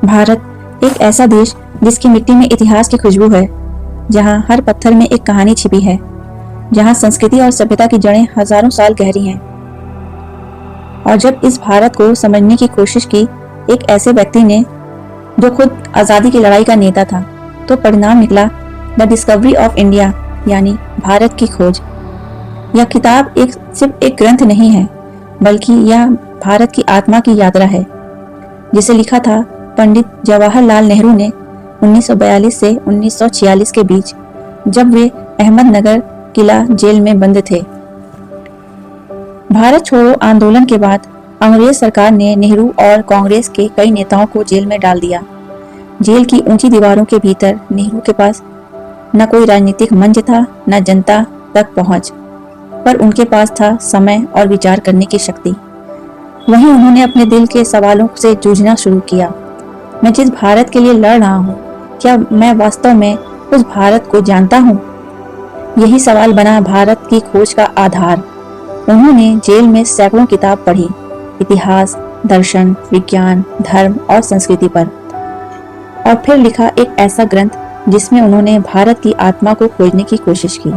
भारत एक ऐसा देश जिसकी मिट्टी में इतिहास की खुशबू है, जहाँ हर पत्थर में एक कहानी छिपी है, जहाँ संस्कृति और सभ्यता की जड़ें हजारों साल गहरी हैं। और जब इस भारत को समझने की कोशिश की एक ऐसे व्यक्ति ने जो खुद आज़ादी की लड़ाई का नेता था, तो परिणाम निकला द डिस्कवरी ऑफ इंडिया, यानी भारत की खोज। यह किताब सिर्फ एक ग्रंथ नहीं है, बल्कि यह भारत की आत्मा की यात्रा है, जिसे लिखा था पंडित जवाहरलाल नेहरू ने 1942 से 1946 के बीच, जब वे अहमदनगर किला जेल में बंद थे। भारत छोड़ो आंदोलन के बाद अंग्रेज सरकार ने नेहरू और कांग्रेस के कई नेताओं को जेल में डाल दिया। जेल की ऊंची दीवारों के भीतर नेहरू के पास न कोई राजनीतिक मंच था, न जनता तक पहुंच, पर उनके पास था समय और विचार करने की शक्ति। वहीं उन्होंने अपने दिल के सवालों से जूझना शुरू किया। मैं जिस भारत के लिए लड़ रहा हूँ, क्या मैं वास्तव में उस भारत को जानता हूँ? यही सवाल बना भारत की खोज का आधार। उन्होंने जेल में सैकड़ों किताब पढ़ी, इतिहास, दर्शन, विज्ञान, धर्म और संस्कृति पर, और फिर लिखा एक ऐसा ग्रंथ जिसमें उन्होंने भारत की आत्मा को खोजने की कोशिश की।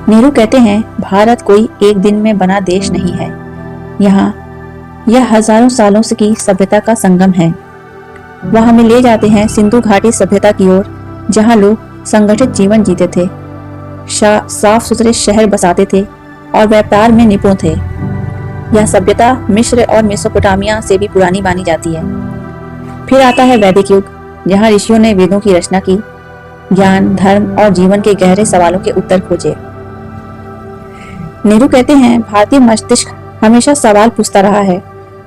नेहरू कहते हैं, भारत कोई एक दिन में बना देश नहीं है। यह हजारों सालों से की सभ्यता का संगम है। वह हमें ले जाते हैं सिंधु घाटी सभ्यता की ओर, जहां लोग संगठित जीवन जीते थे, साफ सुथरे शहर बसाते थे और व्यापार में निपुण थे। यह सभ्यता मिस्र और मेसोपोटामिया से भी पुरानी मानी जाती है। फिर आता है वैदिक युग, जहां ऋषियों ने वेदों की रचना की, ज्ञान, धर्म और जीवन के गहरे सवालों के उत्तर खोजे। नेहरू कहते हैं, भारतीय मस्तिष्क हमेशा सवाल पूछता रहा है।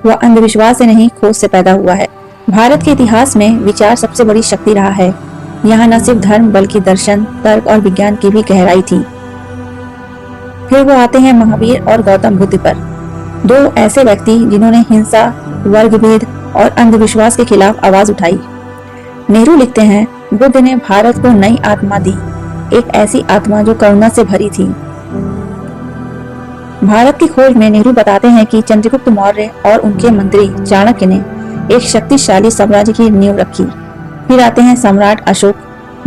वह अंधविश्वास से नहीं, खोज से पैदा हुआ है। भारत के इतिहास में विचार सबसे बड़ी शक्ति रहा है। यहाँ न सिर्फ धर्म बल्कि दर्शन, तर्क और विज्ञान की भी गहराई थी। फिर वो आते हैं महावीर और गौतम बुद्ध पर, दो ऐसे व्यक्ति जिन्होंने हिंसा, वर्गभेद और अंधविश्वास के खिलाफ आवाज उठाई। नेहरू लिखते हैं, बुद्ध ने भारत को नई आत्मा दी, एक ऐसी आत्मा जो करुणा से भरी थी। भारत की खोज में नेहरू बताते हैं कि चंद्रगुप्त मौर्य और उनके मंत्री चाणक्य ने एक शक्तिशाली साम्राज्य की नींव रखी। फिर आते हैं सम्राट अशोक,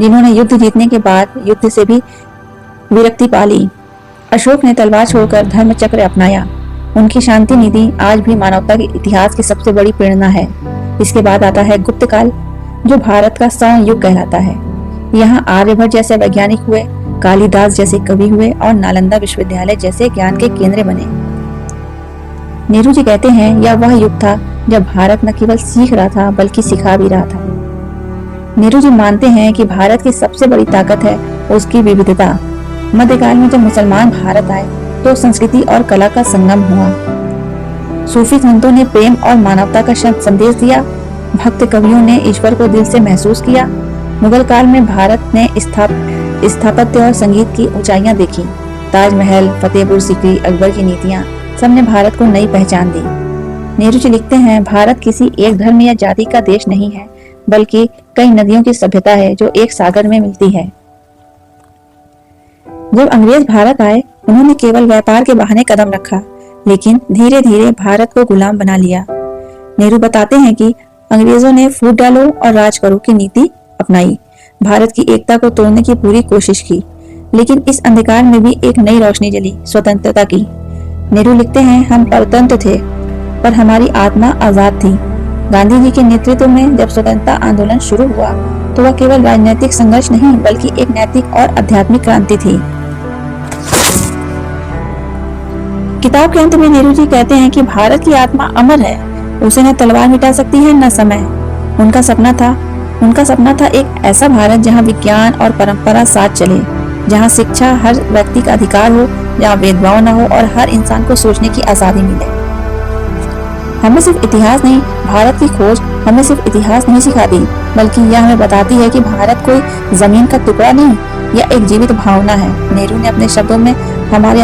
जिन्होंने युद्ध जीतने के बाद युद्ध से भी विरक्ति पाली। अशोक ने तलवार छोड़कर धर्म चक्र अपनाया। उनकी शांति नीति आज भी मानवता के इतिहास की सबसे बड़ी प्रेरणा है। इसके बाद आता है गुप्त काल, जो भारत का स्वर्ण युग कहलाता है। यहाँ आर्यभट्ट जैसे वैज्ञानिक हुए, कालिदास जैसे कवि हुए और नालंदा विश्वविद्यालय जैसे ज्ञान के केंद्र बने। नेहरू जी कहते हैं, यह वह युग था जब भारत न केवल सीख रहा था बल्कि सिखा भी रहा था। नेहरू जी मानते हैं कि भारत की सबसे बड़ी ताकत है उसकी विविधता। मध्यकाल में जब मुसलमान भारत आए तो संस्कृति और कला का संगम हुआ। सूफी संतों ने प्रेम और मानवता का संदेश दिया। भक्त कवियों ने ईश्वर को दिल से महसूस किया। मुगल काल में भारत ने स्थापत्य और संगीत की ऊंचाइयां देखी। ताजमहल, फतेहपुर सीकरी, अकबर की नीतियां, सबने भारत को नई पहचान दी। नेहरू जी लिखते हैं, भारत किसी एक धर्म या जाति का देश नहीं है, बल्कि कई नदियों की सभ्यता है जो एक सागर में मिलती है। जब अंग्रेज भारत आए, उन्होंने केवल व्यापार के बहाने कदम रखा, लेकिन धीरे धीरे भारत को गुलाम बना लिया। नेहरू बताते हैं कि अंग्रेजों ने फूट डालो और राज करो की नीति अपनाई। भारत की एकता को तोड़ने की पूरी कोशिश की, लेकिन इस अंधकार में भी एक नई रोशनी जली, स्वतंत्रता की। नेहरू लिखते हैं, हम परतंत्र थे पर हमारी आत्मा आजाद थी। गांधी जी के नेतृत्व में जब स्वतंत्रता आंदोलन शुरू हुआ तो वह केवल राजनीतिक संघर्ष नहीं बल्कि एक नैतिक और आध्यात्मिक क्रांति थी। किताब के अंत में नेहरू जी कहते हैं कि भारत की आत्मा अमर है, उसे न तलवार मिटा सकती है न समय। उनका सपना था एक ऐसा भारत जहां विज्ञान और परंपरा साथ चले, जहां शिक्षा हर व्यक्ति का अधिकार हो, जहां भेदभाव न हो और हर इंसान को सोचने की आजादी मिले। हमें सिर्फ इतिहास नहीं, भारत की खोज हमें सिर्फ इतिहास नहीं सिखाती, बल्कि यह हमें बताती है कि भारत कोई जमीन का टुकड़ा नहीं, यह एक जीवित भावना है। नेहरू ने अपने शब्दों में हमारे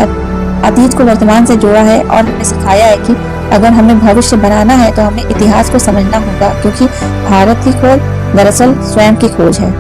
अतीत को वर्तमान से जोड़ा है और हमें सिखाया है कि अगर हमें भविष्य बनाना है तो हमें इतिहास को समझना होगा, क्योंकि भारत की खोज दरअसल स्वयं की खोज है।